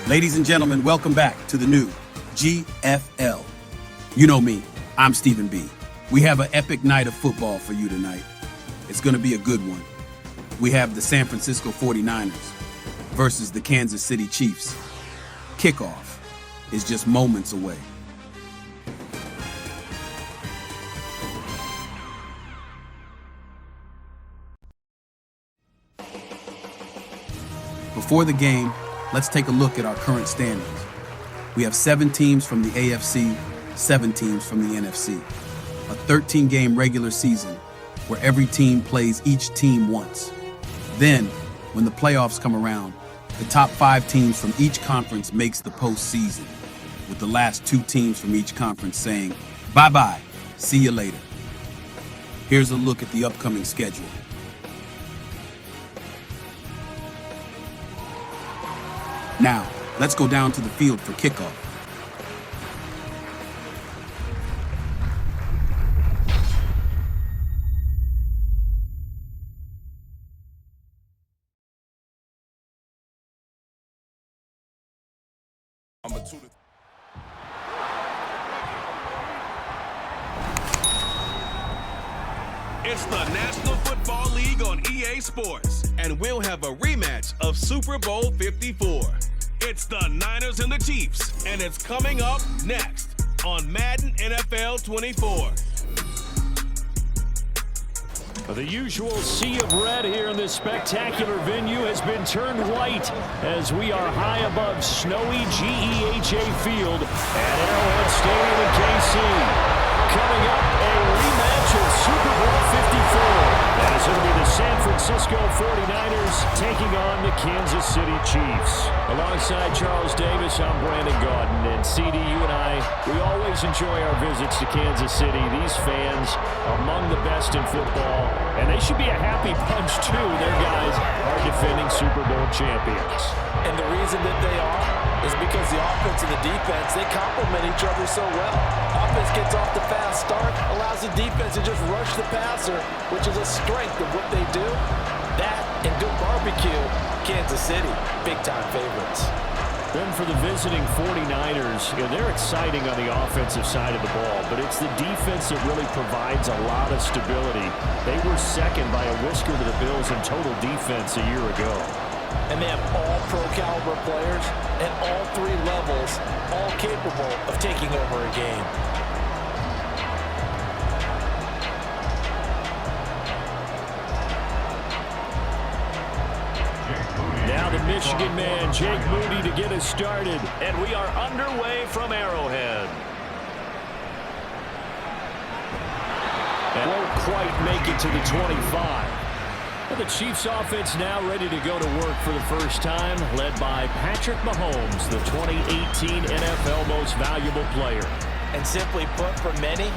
Ladies and gentlemen, welcome back to the new GFL. You know me, I'm Stephen B. We have an epic night of football for you tonight. It's going to be a good one. We have the San Francisco 49ers versus the Kansas City Chiefs. Kickoff is just moments away. Before the game, let's take a look at our current standings. We have 7 teams from the AFC, 7 teams from the NFC. A 13-game regular season where every team plays each team once. Then, when the playoffs come around, the top 5 teams from each conference makes the postseason, with the last 2 teams from each conference saying, bye-bye, see you later. Here's a look at the upcoming schedule. Now, let's go down to the field for kickoff. It's the National Football League on EA Sports, and we'll have a rematch of Super Bowl 54. It's the Niners and the Chiefs, and it's coming up next on Madden NFL 24. The usual sea of red here in this spectacular venue has been turned white as we are high above snowy GEHA Field at Arrowhead Stadium in KC. Coming up, a rematch of Super Bowl 54. That is going to be the San Francisco 49ers taking on the Kansas City Chiefs. Alongside Charles Davis, I'm Brandon Gaudin. And CD, you and I, we always enjoy our visits to Kansas City. These fans are among the best in football, and they should be a happy bunch, too. Their guys are defending Super Bowl champions. And the reason that they are is because the offense and the defense, they complement each other so well. Offense gets off the fast start, allows the defense to just rush the passer, which is a strength of what they do. That and good barbecue, Kansas City, big-time favorites. Then for the visiting 49ers, they're exciting on the offensive side of the ball, but it's the defense that really provides a lot of stability. They were second by a whisker to the Bills in total defense a year ago. And they have all pro-caliber players at all 3 levels, all capable of taking over a game. Now the Michigan man, Jake Moody, to get us started. And we are underway from Arrowhead. And won't quite make it to the 25. Well, the Chiefs offense now ready to go to work for the first time, led by Patrick Mahomes, the 2018 NFL Most Valuable Player. And simply put, for many,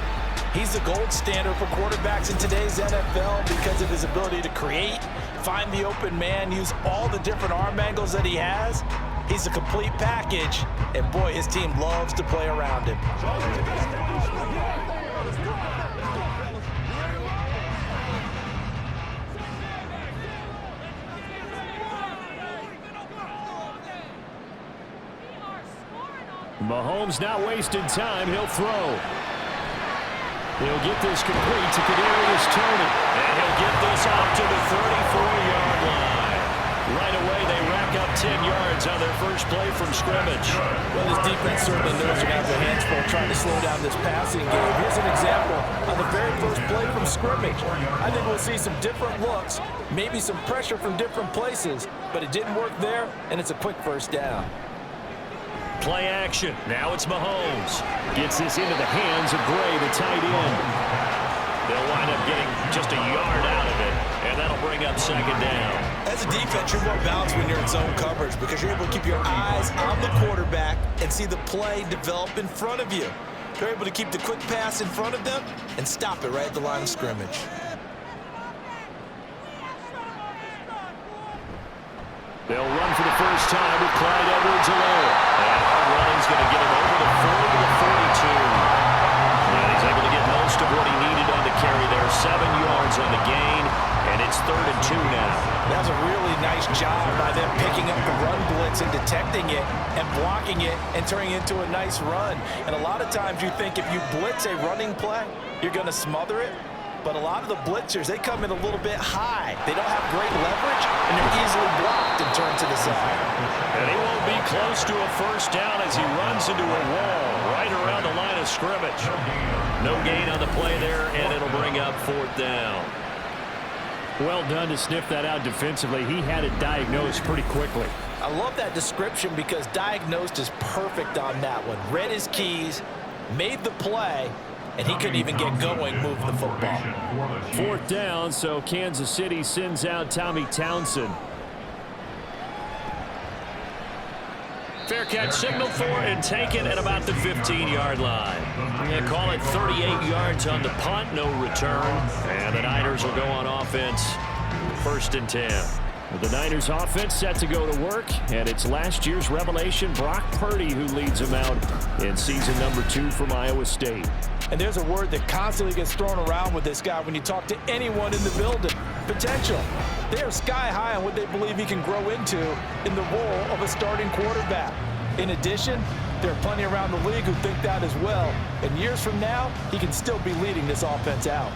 he's the gold standard for quarterbacks in today's NFL because of his ability to create, find the open man, use all the different arm angles that he has. He's a complete package, and boy, his team loves to play around him. Mahomes not wasting time. He'll throw. He'll get this complete to Kadarius Toney. And he'll get this out to the 34-yard line. Right away, they rack up 10 yards on their first play from scrimmage. Well, this defense certainly knows they're going to have their hands full trying to slow down this passing game. Here's an example of the very first play from scrimmage. I think we'll see some different looks, maybe some pressure from different places, but it didn't work there, and it's a quick first down. Play action. Now it's Mahomes. Gets this into the hands of Gray, the tight end. They'll wind up getting just a yard out of it, and that'll bring up second down. As a defense, you're more balanced when you're in zone coverage because you're able to keep your eyes on the quarterback and see the play develop in front of you. You're able to keep the quick pass in front of them and stop it right at the line of scrimmage. They'll run for the first time with Clyde Edwards-Helaire. And that running's going to get him over the 40 to the 42. And he's able to get most of what he needed on the carry there. 7 yards on the gain, and it's 3rd and 2 now. That was a really nice job by them picking up the run blitz blitz and detecting it and blocking it and turning it into a nice run. And a lot of times you think if you blitz a running play, you're going to smother it. But a lot of the blitzers, they come in a little bit high. They don't have great leverage, and they're easily blocked and turned to the side. And he won't be close to a first down as he runs into a wall right around the line of scrimmage. No gain on the play there, and it'll bring up 4th down. Well done to sniff that out defensively. He had it diagnosed pretty quickly. I love that description because diagnosed is perfect on that one. Read his keys, made the play, and he couldn't even get going moving the football. 4th down, so Kansas City sends out Tommy Townsend. Fair catch signaled for and taken at about the 15-yard line. And call it 38 yards on the punt, no return. And the Niners will go on offense, 1st and 10. The Niners offense set to go to work, and it's last year's revelation, Brock Purdy, who leads them out in season number 2 from Iowa State. And there's a word that constantly gets thrown around with this guy when you talk to anyone in the building. Potential. They are sky high on what they believe he can grow into in the role of a starting quarterback. In addition, there are plenty around the league who think that as well. And years from now, he can still be leading this offense out.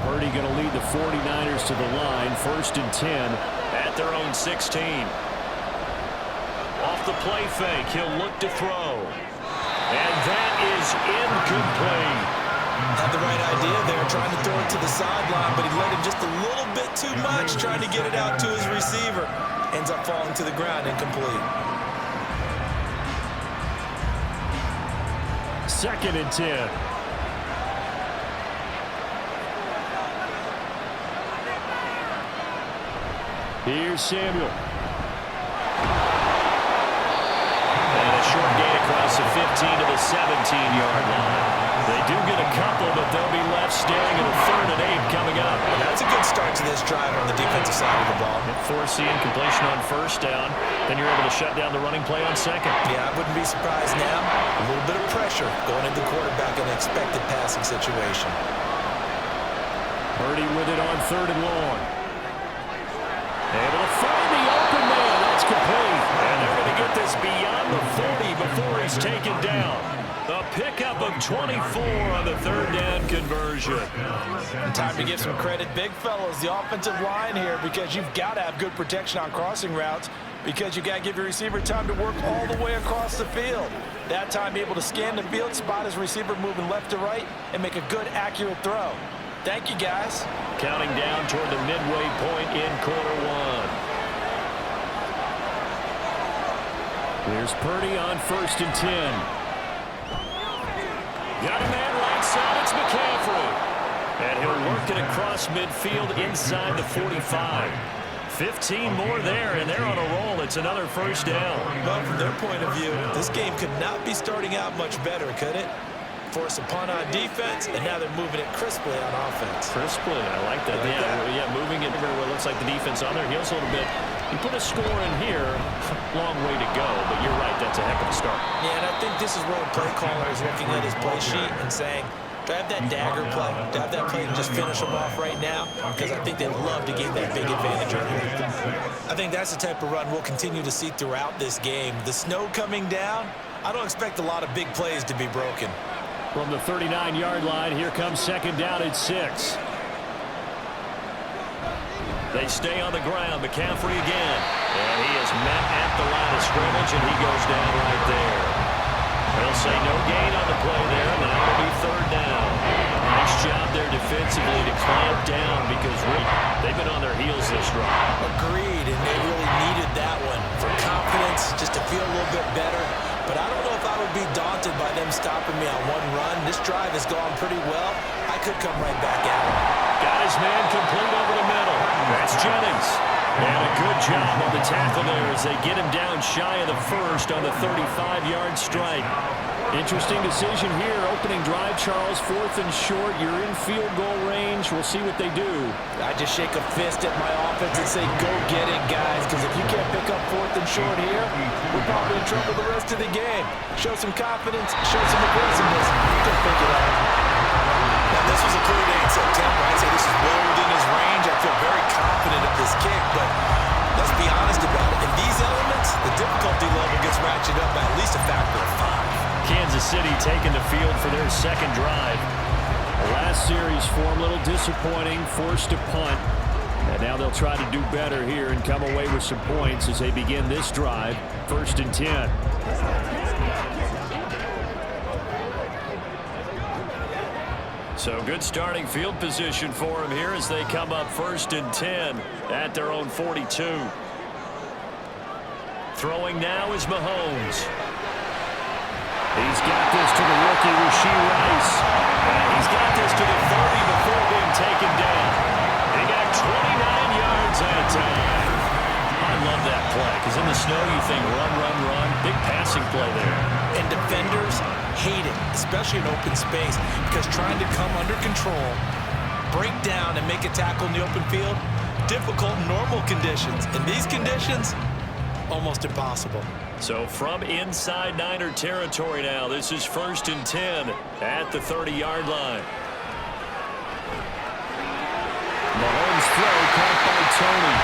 Purdy going to lead the 49ers to the line, 1st and 10. At their own 16. Off the play fake, he'll look to throw. And that is incomplete. Had the right idea there, trying to throw it to the sideline, but he let him just a little bit too much, trying to get it out to his receiver. Ends up falling to the ground, incomplete. 2nd and 10. Here's Samuel. And a short gain across the 15 to the 17-yard line. They do get a couple, but they'll be left staring at a 3rd and 8 coming up. That's a good start to this drive on the defensive side of the ball. Force the incompletion on 1st down. Then you're able to shut down the running play on 2nd. Yeah, I wouldn't be surprised now. A little bit of pressure going into the quarterback in an expected passing situation. Purdy with it on 3rd and long. Able to find the open man. That's complete. And they're going to get this beyond the 40 before he's taken down. The pickup of 24 on the 3rd down conversion. And time to give some credit, big fellas, the offensive line here, because you've got to have good protection on crossing routes, because you got to give your receiver time to work all the way across the field. That time able to scan the field, spot his receiver moving left to right, and make a good, accurate throw. Thank you, guys. Counting down toward the midway point in quarter 1. Here's Purdy on 1st and 10. Got a man right side, it's McCaffrey. And he'll work it across midfield inside the 45. 15 more there, and they're on a roll. It's another 1st down. Well, from their point of view, this game could not be starting out much better, could it? Force a punt on defense, and now they're moving it crisply on offense. Crisply, I like that. Yeah, moving it where it looks like the defense on their heels a little bit. You put a score in here, long way to go, but you're right, that's a heck of a start. Yeah, and I think this is where the play caller is looking at his play sheet and saying, do I have that dagger play? Do I have that play to just finish them off right now? Because I think they'd love to gain that big advantage early. I think that's the type of run we'll continue to see throughout this game. The snow coming down, I don't expect a lot of big plays to be broken. From the 39-yard line, here comes 2nd down at 6. They stay on the ground. McCaffrey again. And he is met at the line of scrimmage, and he goes down right there. They'll say no gain on the play there, and now it'll be 3rd down. Nice job there defensively to clamp down because they've been on their heels this drive. Agreed, and they really needed that one for confidence, just to feel a little bit better. But I don't know if I would be daunted by them stopping me on one run. This drive has gone pretty well. I could come right back at him. Got his man complete over the middle. That's Jennings. And a good job on the tackle there as they get him down shy of the 1st on the 35-yard strike. Interesting decision here. Opening drive, Charles, 4th and short. You're in field goal range. We'll see what they do. I just shake a fist at my offense and say, go get it, guys, because if you can't pick up 4th and short here, we're probably in trouble the rest of the game. Show some confidence, show some aggressiveness. Go pick it up. Now, this was a pretty dang September. I'd say this is well within his range. I feel very confident of this kick, but let's The difficulty level gets ratcheted up by at least a factor of 5. Kansas City taking the field for their second drive. The last series for them, a little disappointing, forced to punt. And now they'll try to do better here and come away with some points as they begin this drive, 1st and 10. So good starting field position for them here as they come up 1st and 10 at their own 42. Throwing now is Mahomes. He's got this to the rookie, Rashee Rice. And he's got this to the 30 before being taken down. He got 29 yards that time. I love that play because in the snow you think run, run, run. Big passing play there. And defenders hate it, especially in open space, because trying to come under control, break down, and make a tackle in the open field, difficult in normal conditions. In these conditions, almost impossible. So from inside Niner territory now, this is 1st and 10 at the 30-yard line. Mahomes throw caught by Tony.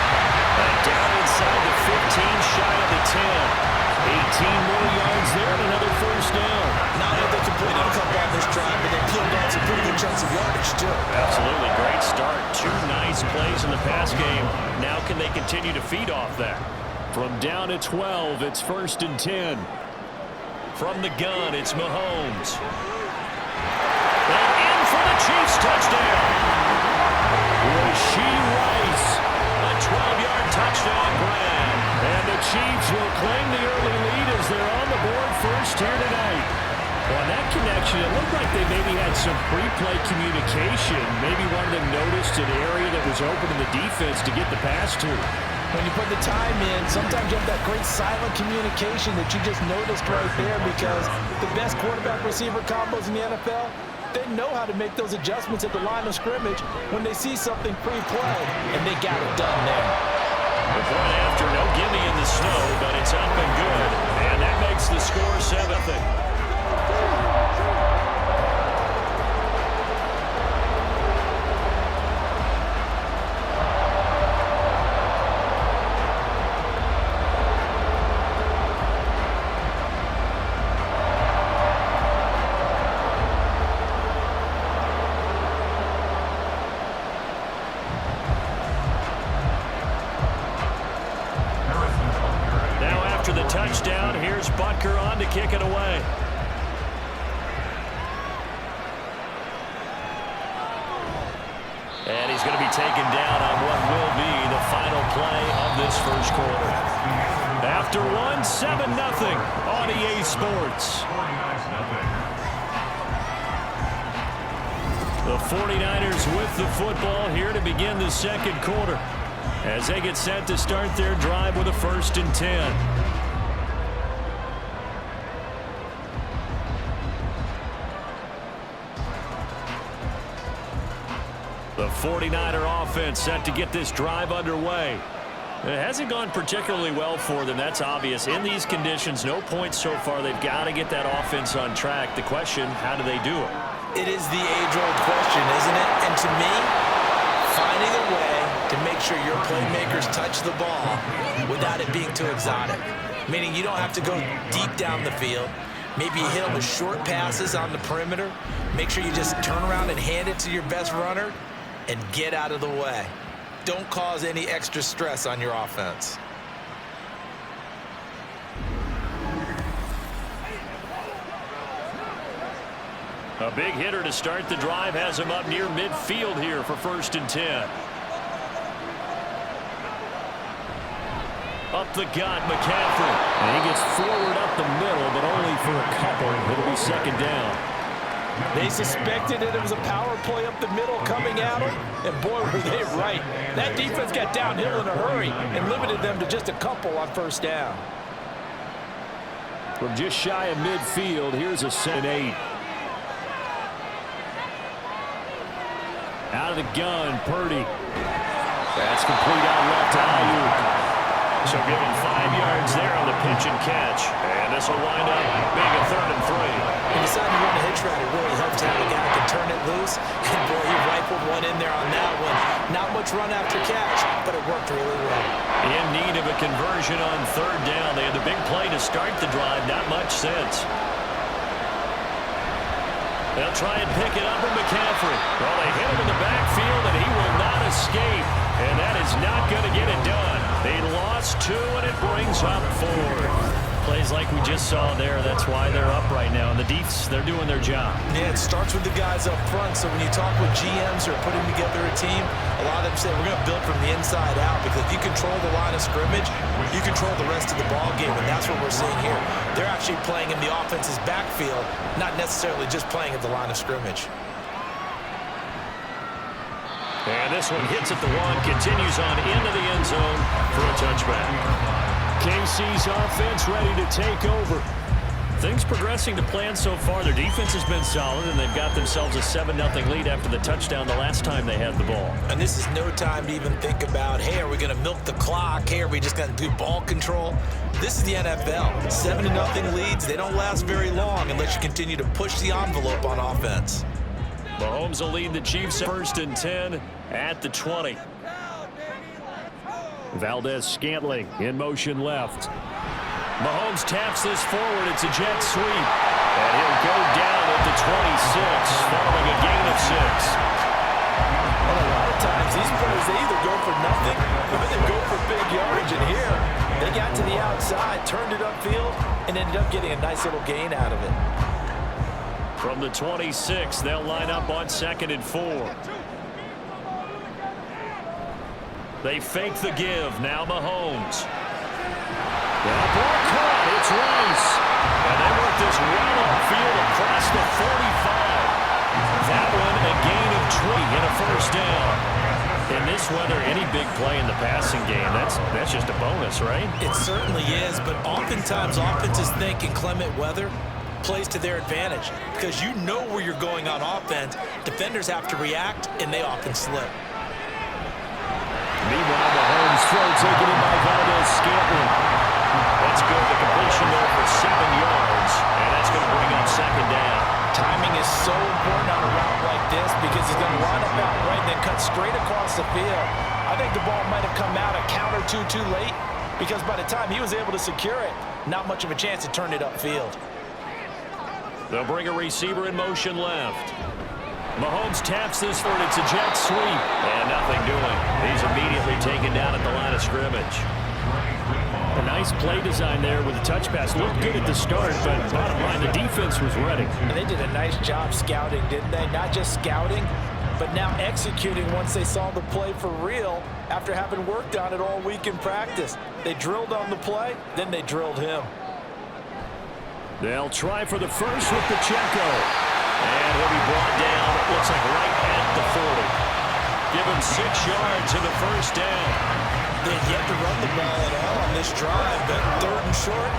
And down inside the 15, shy of the 10. 18 more yards there and another 1st down. Not that they completed a couple on this drive, but they peeled off some pretty good chunks of yardage, too. Absolutely. Great start. 2 nice plays in the pass game. Now can they continue to feed off that? From down at 12, it's 1st and 10. From the gun, it's Mahomes. And in for the Chiefs touchdown. Rashee Rice, a 12-yard touchdown grab. And the Chiefs will claim the early lead as they're on the board first here tonight. On that connection, it looked like they maybe had some pre-play communication. Maybe one of them noticed an area that was open in the defense to get the pass to. When you put the time in, sometimes you have that great silent communication that you just noticed right there, because the best quarterback-receiver combos in the NFL, they know how to make those adjustments at the line of scrimmage when they see something pre-play, and they got it done there. The point after, no gimme in the snow, but it's up and good, and that makes the score 7th. Touchdown. Here's Butker on to kick it away. And he's going to be taken down on what will be the final play of this first quarter. After 7-0 on EA Sports. The 49ers with the football here to begin the second quarter as they get set to start their drive with a 1st and 10. The 49er offense set to get this drive underway. It hasn't gone particularly well for them, that's obvious. In these conditions, no points so far. They've got to get that offense on track. The question, how do they do it? It is the age-old question, isn't it? And to me, finding a way to make sure your playmakers touch the ball without it being too exotic. Meaning you don't have to go deep down the field. Maybe you hit them with short passes on the perimeter. Make sure you just turn around and hand it to your best runner and get out of the way. Don't cause any extra stress on your offense. A big hitter to start the drive has him up near midfield here for 1st and 10. Up the gut, McCaffrey. And he gets forward up the middle, but only for a couple. It'll be 2nd down. They suspected that it was a power play up the middle coming at them, and boy, were they right. That defense got downhill in a hurry and limited them to just a couple on 1st down. From just shy of midfield, here's a 7-8. Out of the gun, Purdy. That's complete out left to Ayuk. So give him 5 yards there on the pitch and catch. And this will wind up being a 3rd and 3. When you decide to run a hitch route, it really helps to have a guy that can turn it loose. And boy, he rifled one in there on that one. Not much run after catch, but it worked really well. In need of a conversion on 3rd down. They had the big play to start the drive. Not much sense. They'll try and pick it up with McCaffrey. Well, they hit him in the backfield, and he will not escape. And that is not going to get it done. They lost 2, and it brings up 4. Plays like we just saw there. That's why they're up right now. And the Defs, they're doing their job. Yeah, it starts with the guys up front. So when you talk with GMs who are putting together a team, a lot of them say we're going to build from the inside out, because if you control the line of scrimmage, you control the rest of the ball game, and that's what we're seeing here. They're actually playing in the offense's backfield, not necessarily just playing at the line of scrimmage. And this one hits at the 1, continues on into the end zone for a touchback. KC's offense ready to take over. Things progressing to plan so far. Their defense has been solid, and they've got themselves a 7-0 lead after the touchdown the last time they had the ball. And this is no time to even think about, hey, are we going to milk the clock? Hey, are we just going to do ball control? This is the NFL. 7-0 leads, they don't last very long unless you continue to push the envelope on offense. Mahomes will lead the Chiefs 1st and 10 at the 20. Valdez-Scantling in motion left. Mahomes taps this forward. It's a jet sweep. And he'll go down at the 26, following a gain of 6. Well, a lot of times these players, they either go for nothing or they go for big yardage. And here, they got to the outside, turned it upfield, and ended up getting a nice little gain out of it. From the 26, they'll line up on 2nd and 4. They fake the give. Now Mahomes. Well, ball caught. It's Rice. And they work this right upfield across the 45. That one a gain of 20 and a 1st down. In this weather, any big play in the passing game, that's just a bonus, right? It certainly is, but oftentimes offenses think inclement weather plays to their advantage, because you know where you're going on offense. Defenders have to react, and they often slip. Meanwhile, Mahomes throw taken in by Valdez-Scantling. That's good. The completion there for 7 yards, and that's going to bring up 2nd down. Timing is so important on a route like this, because he's going to line up out right and then cut straight across the field. I think the ball might have come out a count or two too late, because by the time he was able to secure it, not much of a chance to turn it upfield. They'll bring a receiver in motion left. Mahomes taps this forward. It's a jet sweep. And nothing doing. He's immediately taken down at the line of scrimmage. A nice play design there with the touch pass. Looked good at the start, but bottom line, the defense was ready. And they did a nice job scouting, didn't they? Not just scouting, but now executing once they saw the play for real after having worked on it all week in practice. They drilled on the play, then they drilled him. They'll try for the first with Pacheco. And he'll be brought down, looks like right at the 40. Give him 6 yards in the 1st down. They had yet to run the ball at all on this drive, but 3rd and short,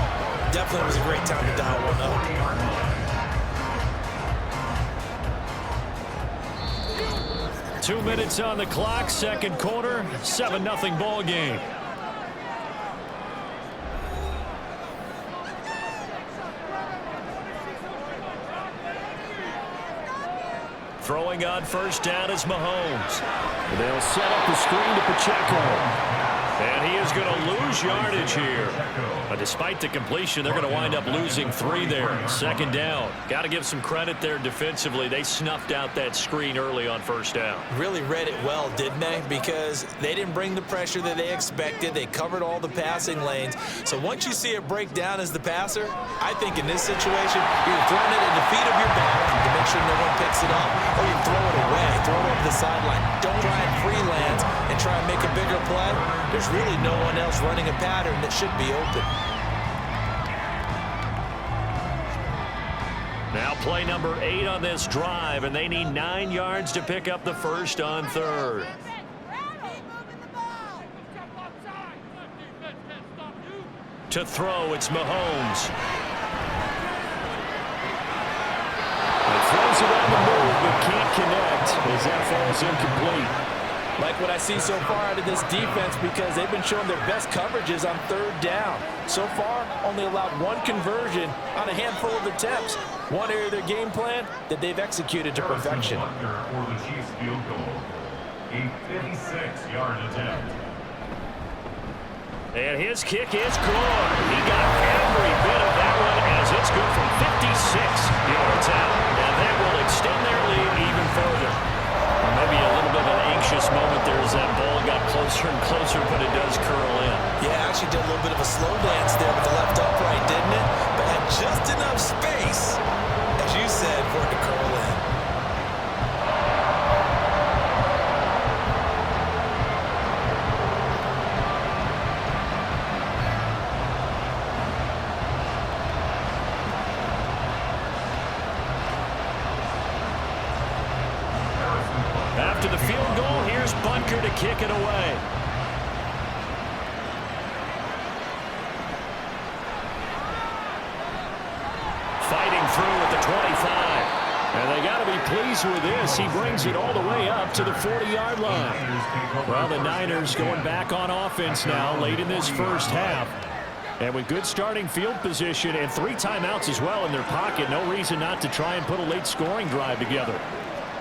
definitely was a great time to dial one up. 2 minutes on the clock, 2nd quarter, 7-0 ball game. Throwing on 1st down is Mahomes. They'll set up the screen to Pacheco. And he is going to lose yardage here. But despite the completion, they're going to wind up losing 3 there. 2nd down. Got to give some credit there defensively. They snuffed out that screen early on 1st down. Really read it well, didn't they? Because they didn't bring the pressure that they expected. They covered all the passing lanes. So once you see it break down as the passer, I think in this situation, you're throwing it in the feet of your back to make sure no one picks it up, or you throw it away, throw it over the sideline. Don't try and freelance and try and make a bigger play. There's really no one else running a pattern that should be open. Now play number 8 on this drive, and they need 9 yards to pick up the 1st on 3rd. To throw, it's Mahomes. He throws it on the move, but can't connect as that falls incomplete. Like what I see so far out of this defense because they've been showing their best coverages on third down. So far, only allowed one conversion on a handful of attempts. One area of their game plan that they've executed to perfection. For the Chiefs field goal, a 56-yard attempt. And his kick is good. He got every bit of that one as it's good from 56 yards out. And that will extend their lead even further. Maybe a little bit of an anxious moment there as that ball got closer and closer, but it does curl in. Yeah, actually did a little bit of a slow dance there with the left upright, didn't it? But had just enough space, as you said, for it to curl in. After the field goal, here's Bunker to kick it away. Fighting through at the 25. And they got to be pleased with this. He brings it all the way up to the 40-yard line. Well, the Niners going back on offense now late in this first half. And with good starting field position and 3 timeouts as well in their pocket, no reason not to try and put a late scoring drive together.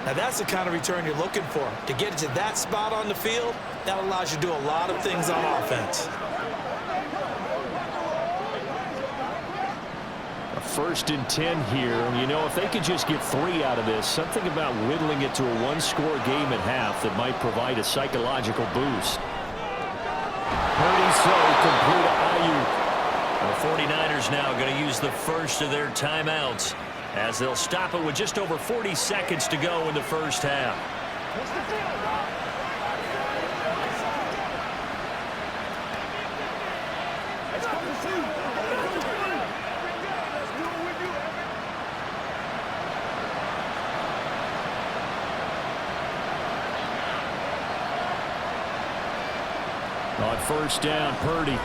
Now that's the kind of return you're looking for. To get to that spot on the field, that allows you to do a lot of things on offense. A 1st and 10 here. And, you know, if they could just get 3 out of this, something about whittling it to a 1-score game at half that might provide a psychological boost. Purdy's throw complete to Ayuk. The 49ers now going to use the first of their timeouts, as they'll stop it with just over 40 seconds to go in the first half. On 1st down, Purdy.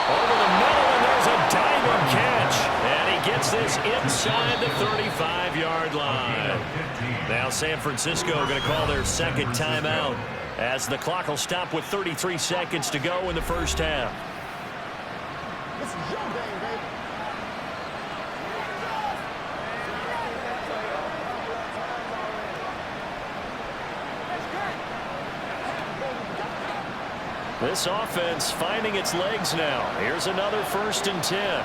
Over the middle, and there's a diving catch. And he gets this inside the 35-yard line. Now San Francisco going to call their second timeout, as the clock will stop with 33 seconds to go in the first half. This is your game, baby. This offense finding its legs now. Here's another 1st and 10.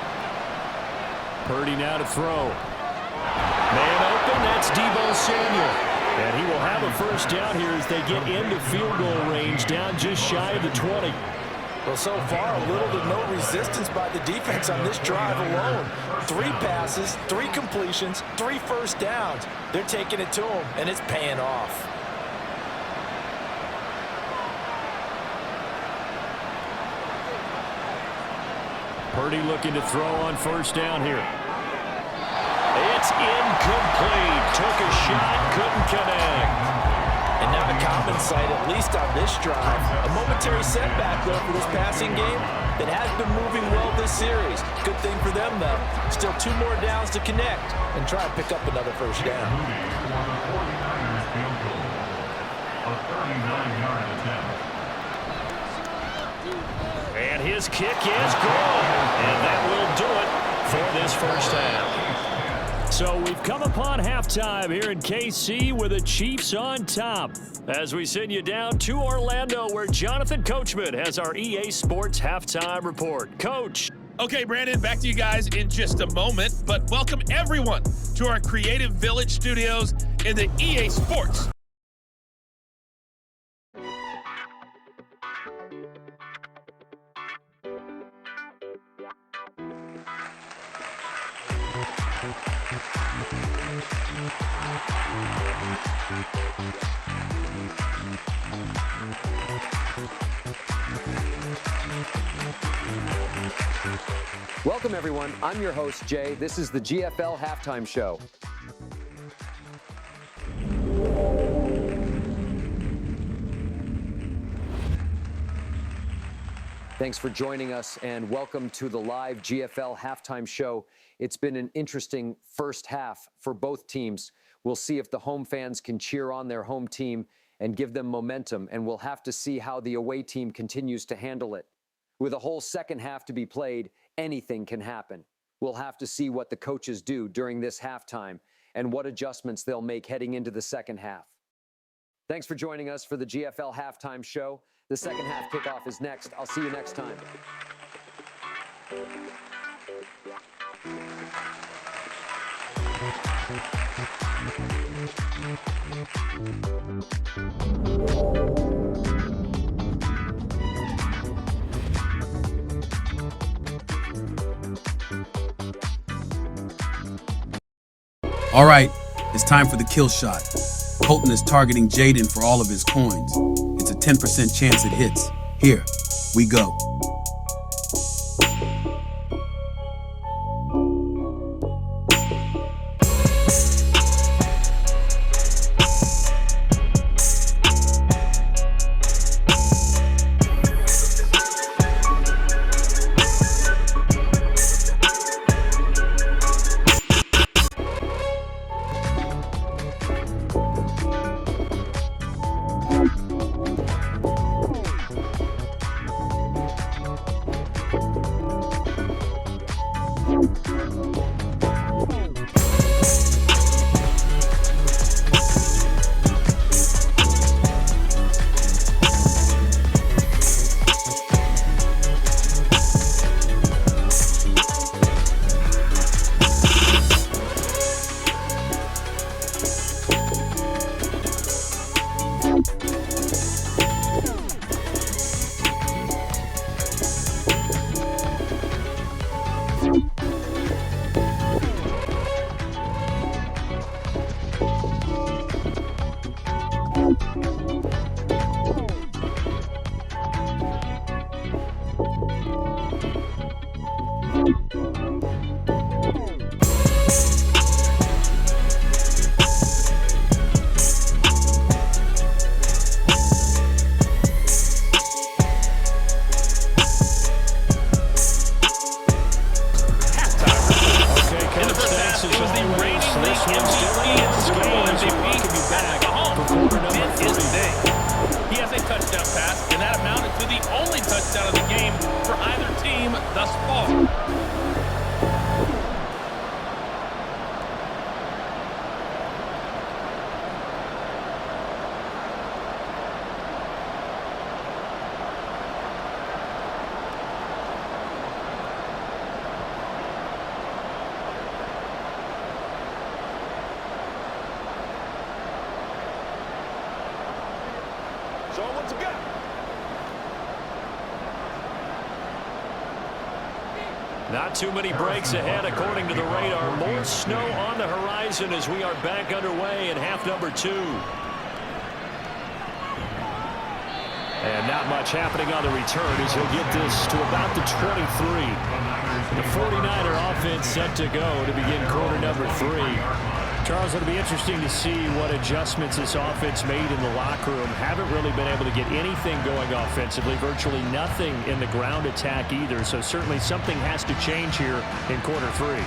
Purdy now to throw. Man open, that's Deebo Samuel. And he will have a 1st down here as they get into field goal range, down just shy of the 20. Well, so far, a little to no resistance by the defense on this drive alone. 3 passes, 3 completions, 3 1st downs. They're taking it to them, and it's paying off. Purdy looking to throw on 1st down here. It's incomplete. Took a shot, couldn't connect. And not a common sight, at least on this drive. A momentary setback, though, for this passing game that has been moving well this series. Good thing for them, though. Still 2 more downs to connect and try to pick up another 1st down. A 39-yard attempt. And his kick is good. And that will do it for this first half. So we've come upon halftime here in KC with the Chiefs on top, as we send you down to Orlando, where Jonathan Coachman has our EA Sports halftime report. Coach. Okay, Brandon, back to you guys in just a moment, but welcome everyone to our Creative Village studios in the EA Sports. Welcome, everyone. I'm your host, Jay. This is the GFL Halftime Show. Thanks for joining us, and welcome to the live GFL Halftime Show. It's been an interesting first half for both teams. We'll see if the home fans can cheer on their home team and give them momentum, and we'll have to see how the away team continues to handle it. With a whole second half to be played, anything can happen. We'll have to see what the coaches do during this halftime and what adjustments they'll make heading into the second half. Thanks for joining us for the GFL Halftime Show. The second half kickoff is next. I'll see you next time. All right, it's time for the kill shot. Colton is targeting Jaden for all of his coins. It's a 10% chance it hits. Here we go. Not too many breaks ahead according to the radar. More snow on the horizon as we are back underway in half number 2. And not much happening on the return as he'll get this to about the 23. The 49er offense set to go to begin quarter number 3. Charles, it'll be interesting to see what adjustments this offense made in the locker room. Haven't really been able to get anything going offensively, virtually nothing in the ground attack either. So certainly something has to change here in quarter 3.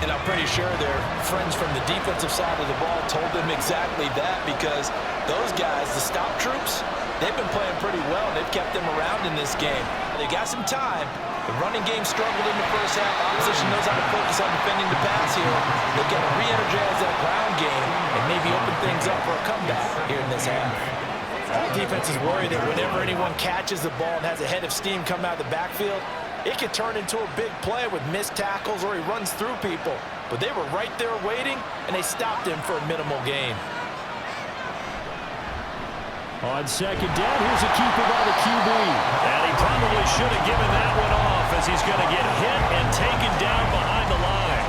And I'm pretty sure their friends from the defensive side of the ball told them exactly that, because those guys, the stop troops, they've been playing pretty well. They've kept them around in this game. They got some time. The running game struggled in the first half. Opposition knows how to focus on defending the pass here. They've got to re-energize that ground game and maybe open things up for a comeback here in this half. All defenses worry that whenever anyone catches the ball and has a head of steam come out of the backfield, it could turn into a big play with missed tackles or he runs through people. But they were right there waiting, and they stopped him for a minimal gain. On second down, here's a keeper by the QB. And he probably should have given that one off as he's going to get hit and taken down behind the line.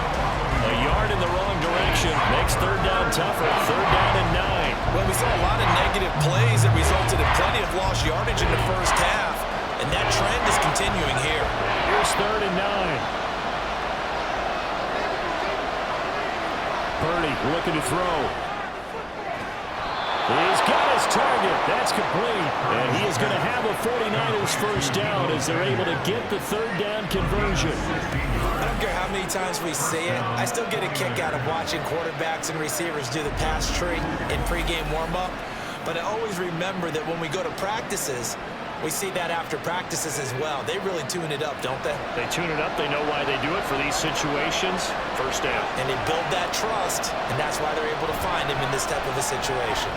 A yard in the wrong direction makes third down tougher. Third down and 9. Well, we saw a lot of negative plays that resulted in plenty of lost yardage in the first half. And that trend is continuing here. Here's third and 9. Purdy looking to throw. He's got his target. That's complete. And he is going to have a 49ers first down as they're able to get the third down conversion. I don't care how many times we see it. I still get a kick out of watching quarterbacks and receivers do the pass tree in pregame warm-up. But I always remember that when we go to practices, we see that after practices as well. They really tune it up, don't they? They tune it up. They know why they do it for these situations. First down. And they build that trust, and that's why they're able to find him in this type of a situation.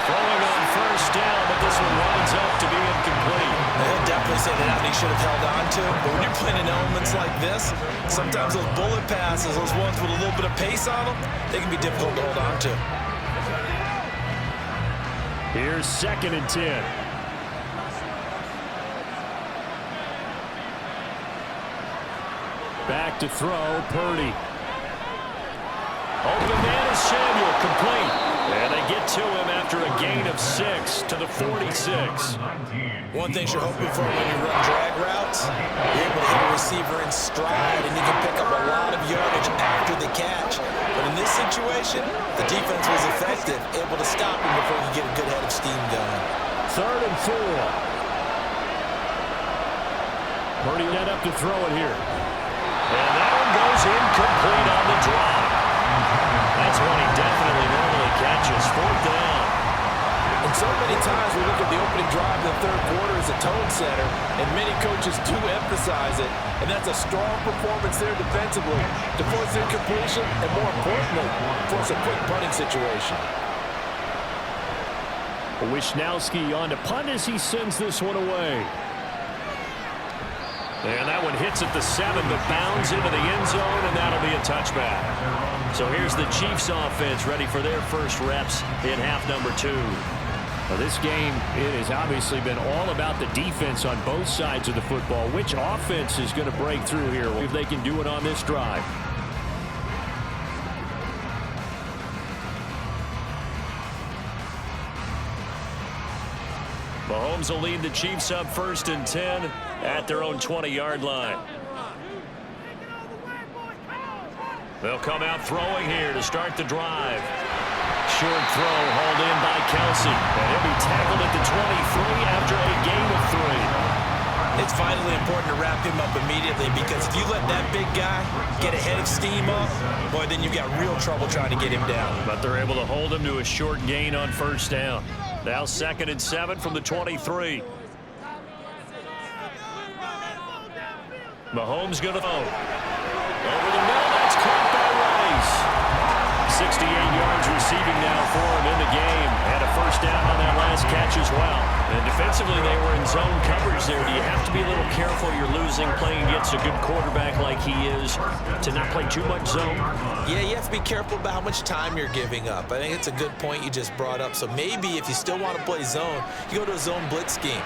Throwing on first down, but this one winds up to be incomplete. He'll definitely say that he should have held on to. But when you're playing in elements like this, sometimes those bullet passes, those ones with a little bit of pace on them, they can be difficult to hold on to. Here's 2nd and 10. Back to throw, Purdy. Open man is Samuel, complete. And they get to him after a gain of 6 to the 46. One thing you're hoping for when you run drag routes, you're able to hit a receiver in stride, and you can pick up a lot of yardage after the catch. But in this situation, the defense was effective, able to stop him before he get a good head of steam going. 3rd and 4. Purdy net up to throw it here. And that one goes incomplete on the drop. That's one he definitely normally catches. 4th down. And so many times we look at the opening drive in the 3rd quarter as a tone setter, and many coaches do emphasize it, and that's a strong performance there defensively to force incompletion and, more importantly, force a quick punting situation. Wisnowski on to punt as he sends this one away. And that one hits at the 7, but bounds into the end zone, and that'll be a touchback. So here's the Chiefs offense ready for their first reps in half number 2. Well, this game, it has obviously been all about the defense on both sides of the football. Which offense is going to break through here if they can do it on this drive? Mahomes will lead the Chiefs up 1st and 10 at their own 20-yard line. They'll come out throwing here to start the drive. Short throw hauled in by Kelsey. And he'll be tackled at the 23 after a gain of 3. It's vitally important to wrap him up immediately, because if you let that big guy get a head of steam up, boy, then you've got real trouble trying to get him down. But they're able to hold him to a short gain on 1st down. Now 2nd and 7 from the 23. Mahomes going to throw. Over the middle, that's caught by Rice. 68 yards receiving now for him in the game. And a 1st down on that last catch as well. And defensively, they were in zone coverage there. Do you have to be a little careful? You're losing, playing against a good quarterback like he is, to not play too much zone? Yeah, you have to be careful about how much time you're giving up. I think it's a good point you just brought up. So maybe if you still want to play zone, you go to a zone blitz scheme,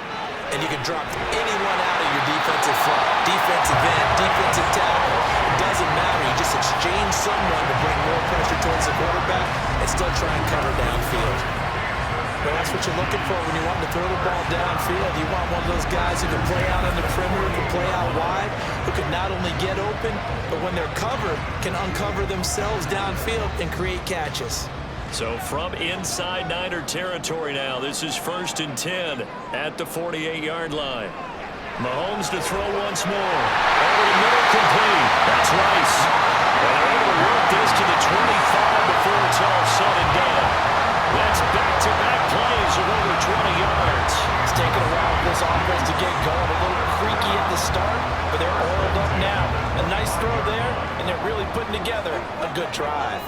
and you can drop anyone out of your defensive front, defensive end, defensive tackle. It doesn't matter. You just exchange someone to bring more pressure towards the quarterback and still try and cover downfield. But that's what you're looking for when you want to throw the ball downfield. You want one of those guys who can play out on the perimeter, who can play out wide, who can not only get open, but when they're covered, can uncover themselves downfield and create catches. So from inside Niner territory now, this is 1st and 10 at the 48-yard line. Mahomes to throw once more. Over the middle, complete. That's Rice. And they're able to work this to the 25 before it's all said and done. That's back-to-back plays of over 20 yards. It's taken a while for this offense to get going. A little creaky at the start, but they're oiled up now. A nice throw there, and they're really putting together a good drive.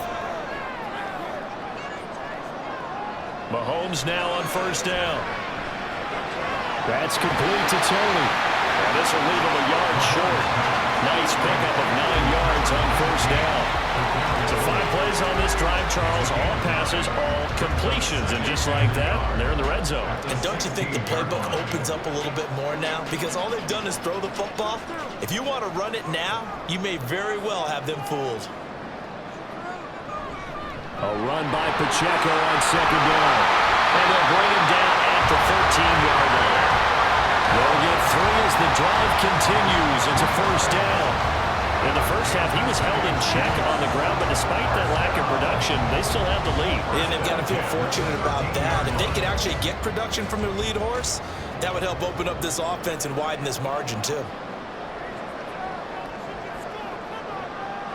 Mahomes now on 1st down. That's complete to Tony. And this will leave him a yard short. Nice pickup of 9 yards on 1st down. So 5 plays on this drive, Charles. All passes, all completions. And just like that, they're in the red zone. And don't you think the playbook opens up a little bit more now? Because all they've done is throw the football. If you want to run it now, you may very well have them fooled. A run by Pacheco on 2nd down. And they'll bring him down at the 13-yard line. They'll get 3 as the drive continues. It's a 1st down. In the first half, he was held in check on the ground, but despite that lack of production, they still have the lead. And they've got to feel fortunate about that. If they could actually get production from their lead horse, that would help open up this offense and widen this margin, too.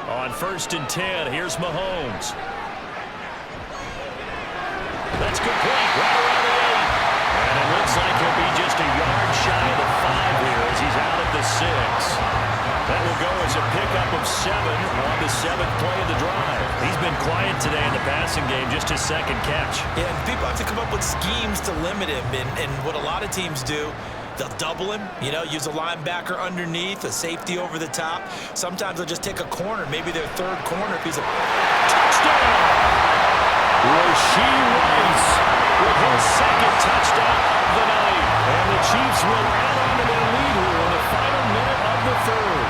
On 1st and 10, here's Mahomes. That's complete right around the 8. And it looks like he'll be just a yard shy of the 5 here as he's out at the 6. That will go as a pickup of 7 on the 7th play of the drive. He's been quiet today in the passing game, just his second catch. Yeah, and people have to come up with schemes to limit him, and what a lot of teams do, they'll double him, use a linebacker underneath, a safety over the top. Sometimes they'll just take a corner, maybe their third corner if he's a touchdown. Rasheed Rice with his second touchdown of the night. And the Chiefs will add on to their lead here in the final minute of the 3rd.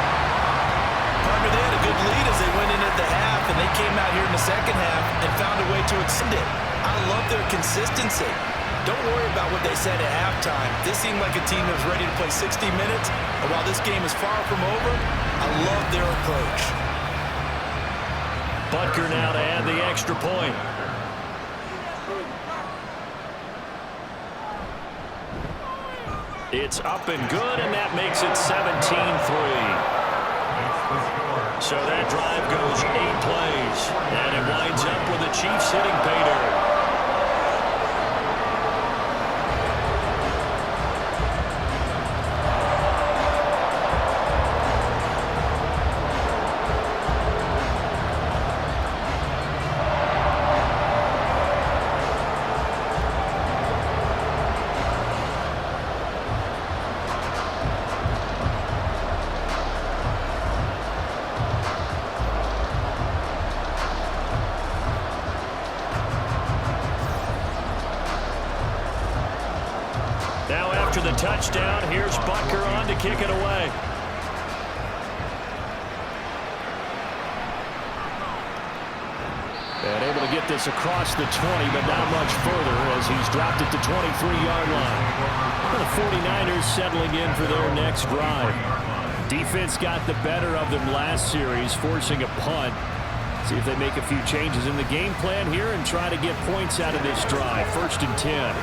Partner, they had a good lead as they went in at the half, and they came out here in the second half and found a way to extend it. I love their consistency. Don't worry about what they said at halftime. This seemed like a team that was ready to play 60 minutes, and while this game is far from over, I love their approach. Butker now to add the extra point. It's up and good, and that makes it 17-3. So that drive goes 8 plays, and it winds up with the Chiefs hitting pay dirt. Now after the touchdown, here's Butker on to kick it away. And able to get this across the 20, but not much further as he's dropped it to 23-yard line. The 49ers settling in for their next drive. Defense got the better of them last series, forcing a punt. See if they make a few changes in the game plan here and try to get points out of this drive. 1st and 10.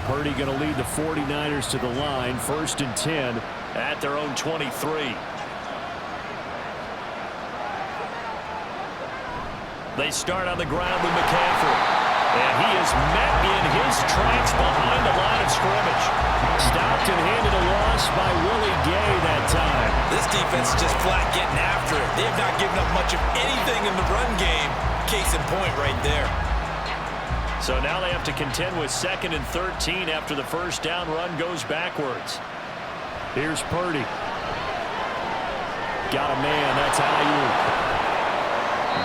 Purdy going to lead the 49ers to the line. 1st and 10 at their own 23. They start on the ground with McCaffrey. And he is met in his tracks behind the line of scrimmage. Stopped and handed a loss by Willie Gay that time. This defense is just flat getting after it. They have not given up much of anything in the run game. Case in point right there. So now they have to contend with 2nd and 13 after the first down run goes backwards. Here's Purdy. Got a man. That's Ayuk.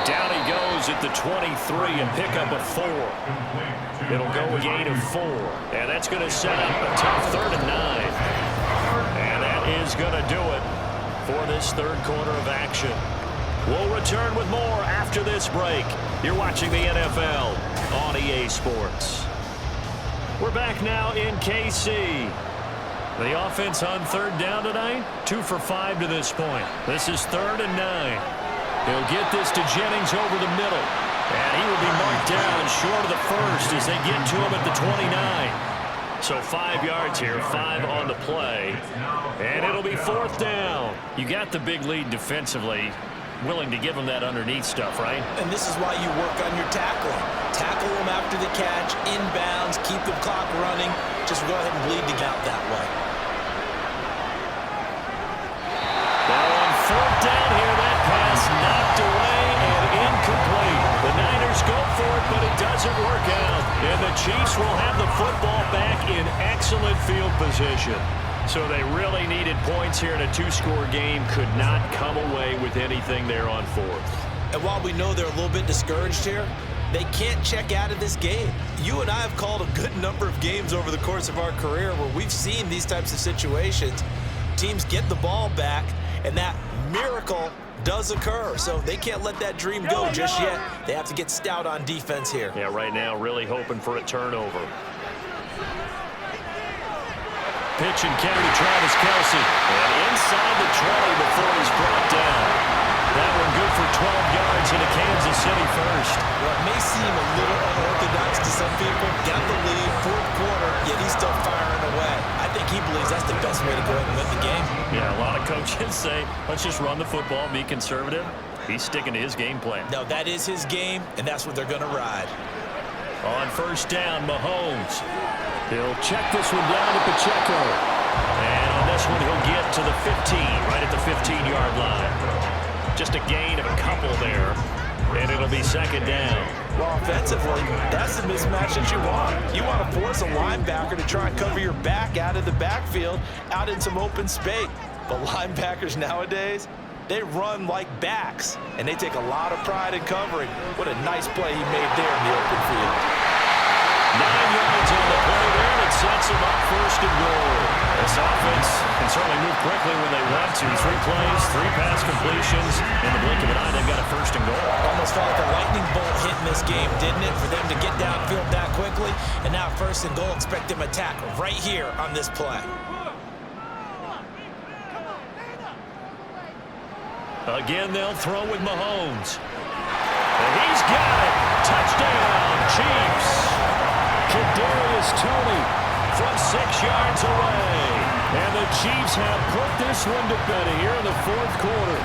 Down he goes at the 23 and pick up a 4. It'll go a gain of 4. And that's going to set up a tough 3rd and 9. And that is going to do it for this 3rd quarter of action. We'll return with more after this break. You're watching the NFL on EA Sports. We're back now in KC. The offense on 3rd down tonight, 2 for 5 to this point. This is 3rd and 9. He'll get this to Jennings over the middle. And he will be marked down short of the 1st as they get to him at the 29. So 5 yards here, 5 on the play. And it'll be 4th down. You got the big lead defensively. Willing to give them that underneath stuff, right? And this is why you work on your tackling. Tackle them after the catch, inbounds, keep the clock running. Just go ahead and bleed to get out that way. Now on 4th down here, that pass knocked away and incomplete. The Niners go for it, but it doesn't work out. And the Chiefs will have the football back in excellent field position. So they really needed points here in a 2-score game. Could not come away with anything there on 4th. And while we know they're a little bit discouraged here, they can't check out of this game. You and I have called a good number of games over the course of our career where we've seen these types of situations. Teams get the ball back, and that miracle does occur. So they can't let that dream go just yet. They have to get stout on defense here. Yeah, right now really hoping for a turnover. Pitch and carry to Travis Kelce. And inside the 20 before he's brought down. That one good for 12 yards into Kansas City first. Well, it may seem a little unorthodox to some people. Got the lead, 4th quarter, yet he's still firing away. I think he believes that's the best way to go ahead and win the game. Yeah, a lot of coaches say, let's just run the football, be conservative. He's sticking to his game plan. No, that is his game, and that's what they're going to ride. On first down, Mahomes. He'll check this one down to Pacheco. And on this one, he'll get to the 15, right at the 15-yard line. Just a gain of a couple there, and it'll be second down. Well, offensively, that's the mismatch that you want. You want to force a linebacker to try and cover your back out of the backfield, out in some open space. But linebackers nowadays, they run like backs, and they take a lot of pride in covering. What a nice play he made there in the open field. 9 yards on the play there that sets him up first and goal. This offense can certainly move quickly when they want to. 3 plays, 3 pass completions. In the blink of an eye, they've got a first and goal. Almost felt like a lightning bolt hit in this game, didn't it? For them to get downfield that quickly. And now first and goal, expect them to attack right here on this play. Again, they'll throw with Mahomes. And he's got it. Touchdown, Chiefs. Kadarius Toney from 6 yards away. And the Chiefs have put this one to bed here in the fourth quarter.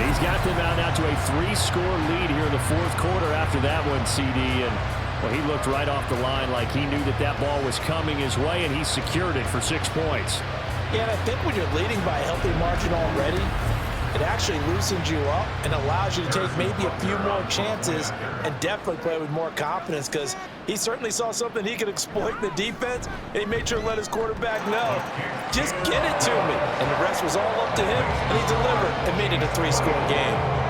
He's got them out now to a 3-score lead here in the fourth quarter after that one, CD. And well, he looked right off the line like he knew that that ball was coming his way, and he secured it for 6 points. Yeah, and I think when you're leading by a healthy margin already, it actually loosens you up and allows you to take maybe a few more chances and definitely play with more confidence, because he certainly saw something he could exploit in the defense, and he made sure to let his quarterback know, just get it to me. And the rest was all up to him, and he delivered and made it a 3-score game.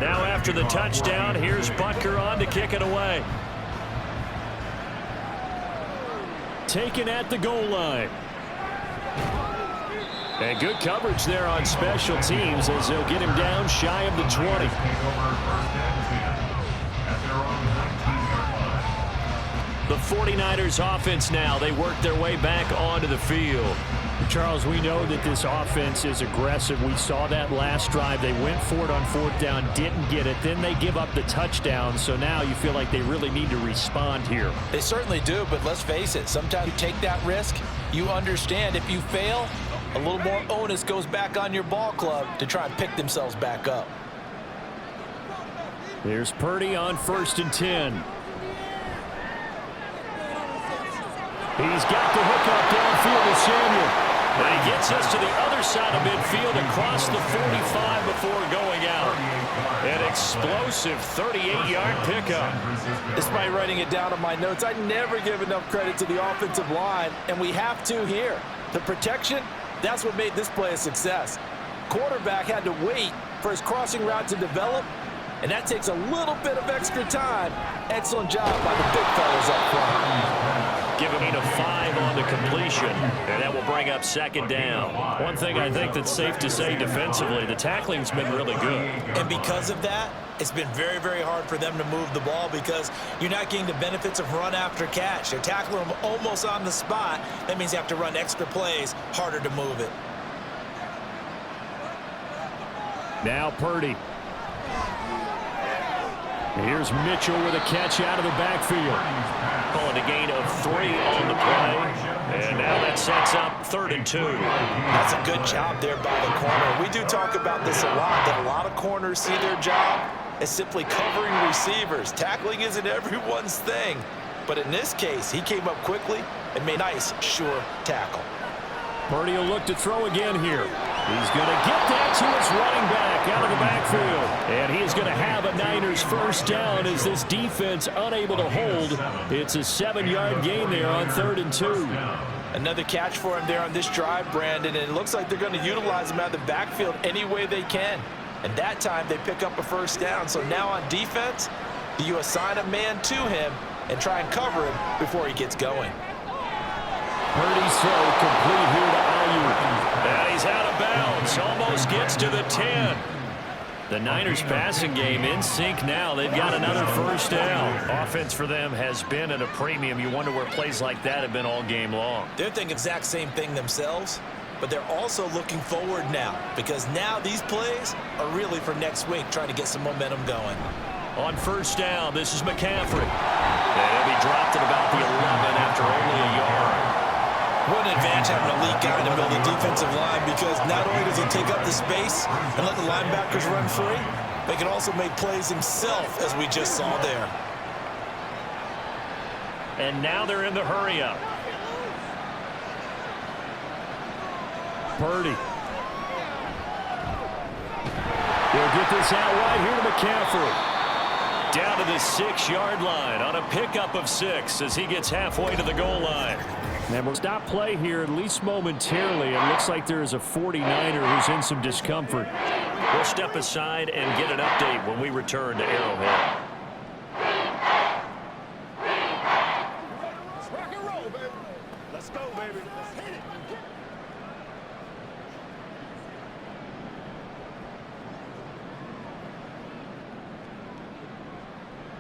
Now after the touchdown, here's Butker on to kick it away. Taken at the goal line. And good coverage there on special teams as they'll get him down shy of the 20. The 49ers offense now, they work their way back onto the field. Charles, we know that this offense is aggressive. We saw that last drive. They went for it on fourth down, didn't get it. Then they give up the touchdown. So now you feel like they really need to respond here. They certainly do, but let's face it. Sometimes you take that risk. You understand if you fail, a little more onus goes back on your ball club to try and pick themselves back up. Here's Purdy on 1st and 10. He's got the hook up downfield to Samuel. And he gets us to the other side of midfield across the 45 before going out. An explosive 38-yard pickup. Despite writing it down on my notes, I never give enough credit to the offensive line, and we have to here. The protection, that's what made this play a success. Quarterback had to wait for his crossing route to develop, and that takes a little bit of extra time. Excellent job by the big fellas up front. Giving him a 5 on the completion, and that will bring up 2nd down. One thing I think that's safe to say defensively, the tackling's been really good. And because of that, it's been very, very hard for them to move the ball because you're not getting the benefits of run after catch. They're tackling them almost on the spot. That means you have to run extra plays, harder to move it. Now Purdy. Here's Mitchell with a catch out of the backfield. Calling a gain of 3 on the play. And now that sets up 3rd and 2. That's a good job there by the corner. We do talk about this a lot, that a lot of corners see their job as simply covering receivers. Tackling isn't everyone's thing. But in this case, he came up quickly and made a nice, sure tackle. Purdy will look to throw again here. He's going to get that to his running back out of the backfield. And he is going to have a Niners first down as this defense unable to hold. It's a 7-yard gain there on 3rd and 2. Another catch for him there on this drive, Brandon, and it looks like they're going to utilize him out of the backfield any way they can. And that time they pick up a first down. So now on defense, do you assign a man to him and try and cover him before he gets going? Purdy's throw complete here to Ayuk. And he's out of bounds. Almost gets to the 10. The Niners passing game in sync now. They've got another first down. Offense for them has been at a premium. You wonder where plays like that have been all game long. They're thinking exact same thing themselves, but they're also looking forward now because now these plays are really for next week, trying to get some momentum going. On first down, this is McCaffrey. And he'll be dropped at about the 11 after only a yard. What an advantage having an elite guy in the middle of the defensive line, because not only does he take up the space and let the linebackers run free, but he can also make plays himself, as we just saw there. And now they're in the hurry-up. Purdy. He'll get this out right here to McCaffrey. Down to the 6-yard line on a pickup of 6 as he gets halfway to the goal line. And we'll stop play here at least momentarily. It looks like there is a 49er who's in some discomfort. We'll step aside and get an update when we return to Arrowhead. Let's rock and roll, baby. Let's go, baby. Let's hit it.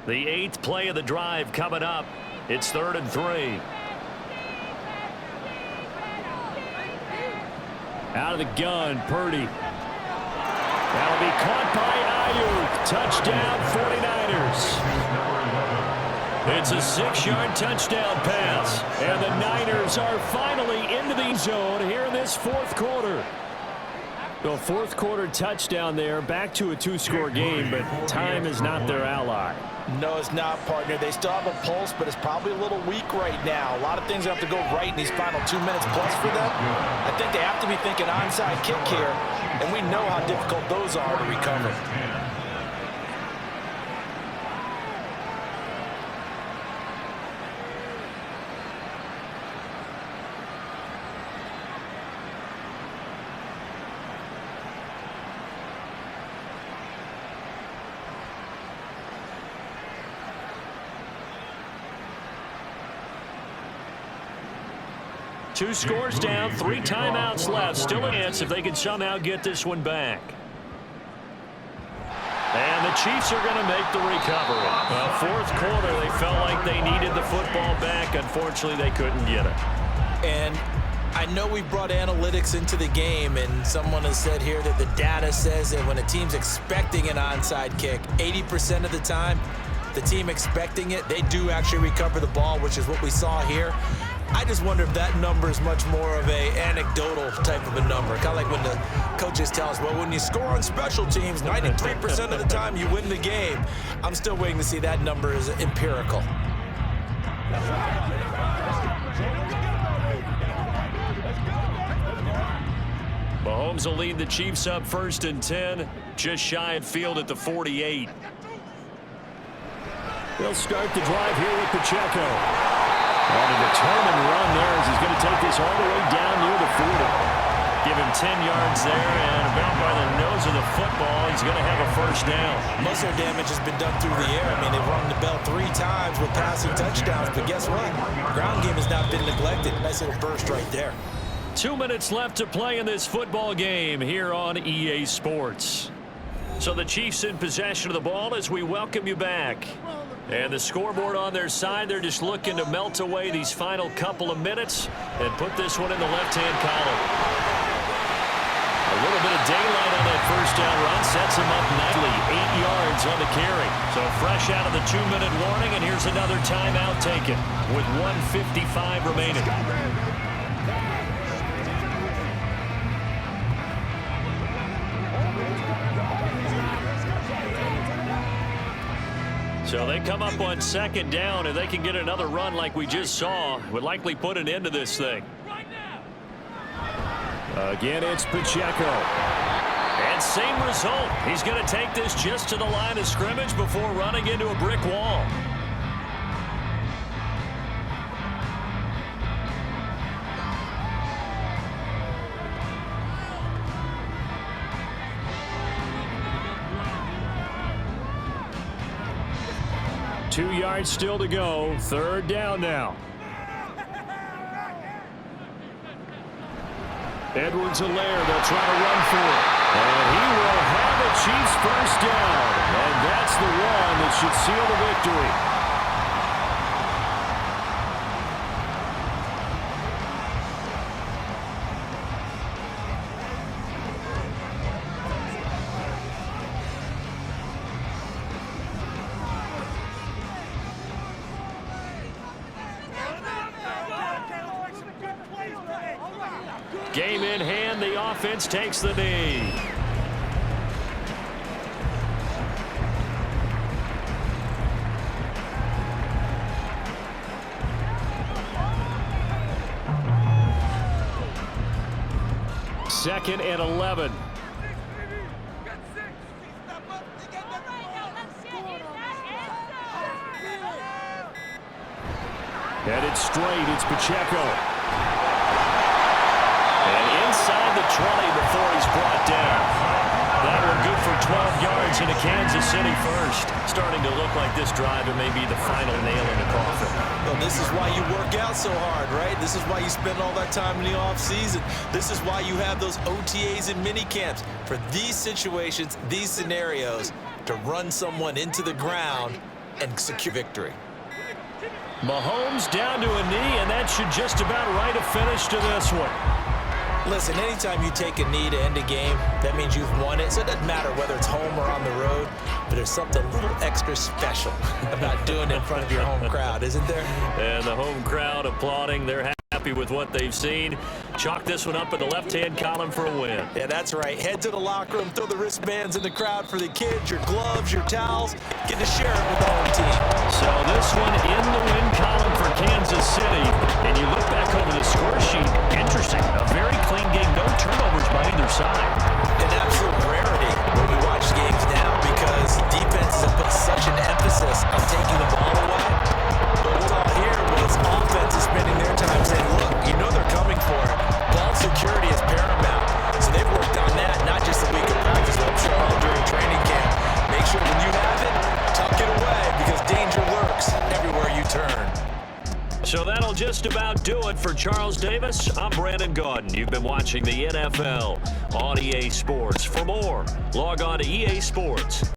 The 8th play of the drive coming up. It's 3rd and 3. Out of the gun, Purdy. That'll be caught by Ayuk. Touchdown, 49ers. It's a 6-yard touchdown pass. And the Niners are finally into the zone here in this 4th quarter. The 4th quarter touchdown there, back to a 2-score game, but time is not their ally. No, it's not, partner. They still have a pulse, but it's probably a little weak right now. A lot of things have to go right in these final 2 minutes plus for them. I think they have to be thinking onside kick here, and we know how difficult those are to recover. Two scores down, 3 timeouts left. Still a chance if they can somehow get this one back. And the Chiefs are going to make the recovery. Well, 4th quarter, they felt like they needed the football back. Unfortunately, they couldn't get it. And I know we brought analytics into the game, and someone has said here that the data says that when a team's expecting an onside kick, 80% of the time, the team expecting it, they do actually recover the ball, which is what we saw here. I just wonder if that number is much more of a anecdotal type of a number. Kind of like when the coaches tell us, well, when you score on special teams, 93% of the time you win the game. I'm still waiting to see that number is empirical. Mahomes will lead the Chiefs up 1st and 10, just shy of field at the 48. They'll start the drive here with Pacheco. And a determined run there as he's going to take this all the way down near the 40. Give him 10 yards there, and about by the nose of the football, he's going to have a first down. Most of their damage has been done through the air. I mean, they've rung the bell 3 times with passing touchdowns, but guess what? Ground game has not been neglected. Nice little burst right there. 2 minutes left to play in this football game here on EA Sports. So the Chiefs in possession of the ball as we welcome you back. And the scoreboard on their side, they're just looking to melt away these final couple of minutes and put this one in the left-hand column. A little bit of daylight on that first down run sets him up nicely. 8 yards on the carry. So fresh out of the 2-minute warning, and here's another timeout taken with 1:55 remaining. So they come up on 2nd down, and they can get another run like we just saw. Would likely put an end to this thing. Again, it's Pacheco. And same result. He's going to take this just to the line of scrimmage before running into a brick wall. Two yards still to go. 3rd down now. Edwards-Helaire, they'll try to run for it. And he will have a Chiefs first down. And that's the one that should seal the victory. Game in hand, the offense takes the knee. Second and 11. Headed straight, it's Pacheco. Inside the 20 before he's brought down. That one good for 12 yards into Kansas City first. Starting to look like this drive, it may be the final nail in the coffin. Well, this is why you work out so hard, right? This is why you spend all that time in the offseason. This is why you have those OTAs and mini camps. For these situations, these scenarios, to run someone into the ground and secure victory. Mahomes down to a knee, and that should just about write a finish to this one. Listen, anytime you take a knee to end a game, that means you've won it. So it doesn't matter whether it's home or on the road, but there's something a little extra special about doing it in front of your home crowd, isn't there? And the home crowd applauding. They're happy with what they've seen. Chalk this one up in the left-hand column for a win. Yeah, that's right. Head to the locker room, throw the wristbands in the crowd for the kids, your gloves, your towels. Get to share it with the home team. So this one in the win column for Kansas City. And you look back over the score sheet, interesting. A very clean game, no turnovers by either side. An absolute rarity when we watch games now because defenses have put such an emphasis on taking the ball away. But what's all here was offense is spending their time saying, look, you know they're coming for it. Ball security is paramount. So they've worked on that, not just a week of practice, but I'm sure all during training camp. Make sure when you have it, tuck it away because danger lurks everywhere you turn. So that'll just about do it for Charles Davis. I'm Brandon Gaudin. You've been watching the NFL on EA Sports. For more, log on to easports.com.